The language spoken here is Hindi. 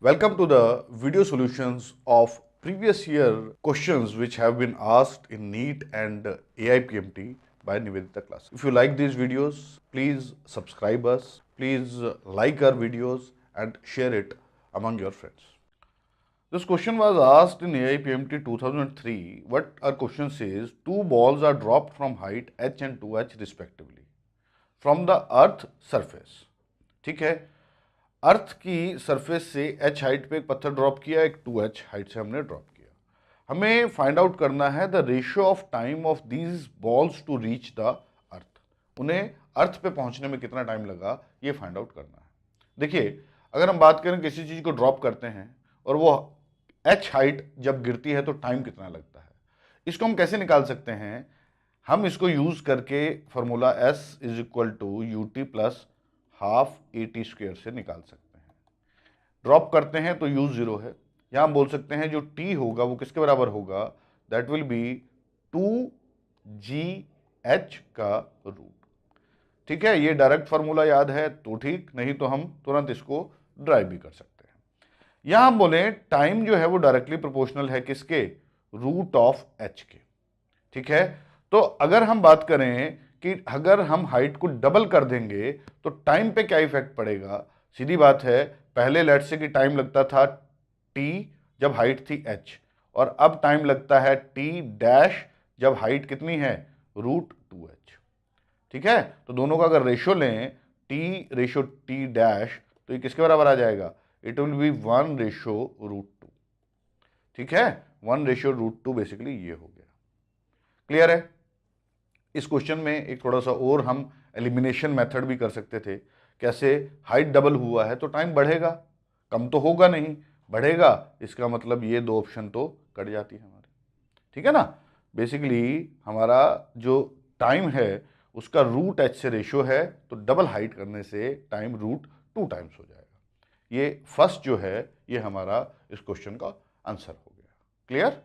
Welcome to the video solutions of previous year questions which have been asked in NEET and AIPMT by Nivedita class. If you like these videos, please subscribe us, please like our videos and share it among your friends. This question was asked in AIPMT 2003. What our question says, two balls are dropped from height h and 2h respectively from the earth surface. ठीक है, अर्थ की सरफेस से h हाइट पे एक पत्थर ड्रॉप किया, एक 2h हाइट से हमने ड्रॉप किया। हमें फाइंड आउट करना है the ratio of time of these balls to reach the earth. उन्हें अर्थ पे पहुंचने में कितना टाइम लगा, ये फाइंड आउट करना है। देखिए, अगर हम बात करें किसी चीज को ड्रॉप करते हैं और वो h हाइट जब गिरती है तो टाइम कितना लगता है, इसको हम कैसे निकाल सकते हैं? हम इसको यूज करके formula S is equal to ut plus half AT square से निकाल सकते हैं। ड्रॉप करते हैं तो u 0 है, यहां बोल सकते हैं जो t होगा वो किसके बराबर होगा, दैट विल बी 2gh का रूट। ठीक है, ये डायरेक्ट फॉर्मूला याद है तो ठीक, नहीं तो हम तुरंत इसको ड्राइव भी कर सकते हैं। यहां हम बोले टाइम जो है वो डायरेक्टली प्रोपोर्शनल है किसके, रूट ऑफ h के। ठीक है, तो अगर हम बात करें कि अगर हम हाइट को डबल कर देंगे तो टाइम पे क्या इफेक्ट पड़ेगा, सीधी बात है, पहले लेट से कि टाइम लगता था t जब हाइट थी h, और अब टाइम लगता है t डैश जब हाइट कितनी है, रूट 2h। ठीक है, तो दोनों का अगर रेशियो लें t रेशियो t डैश तो ये किसके बराबर आ जाएगा, it will be 1 ratio root 2। ठीक है, 1 रेशियो रूट 2 बेसिकली ये हो गया। क्लियर है? इस क्वेश्चन में एक थोड़ा सा और हम एलिमिनेशन मेथड भी कर सकते थे। कैसे? हाइट डबल हुआ है तो टाइम बढ़ेगा, कम तो होगा नहीं, बढ़ेगा, इसका मतलब ये दो ऑप्शन तो कट जाती है हमारी। ठीक है ना, बेसिकली हमारा जो टाइम है उसका रूट h से रेशियो है, तो डबल हाइट करने से टाइम रूट 2 टाइम्स हो जाएगा। ये फर्स्ट जो है ये हमारा इस क्वेश्चन का आंसर हो गया। क्लियर?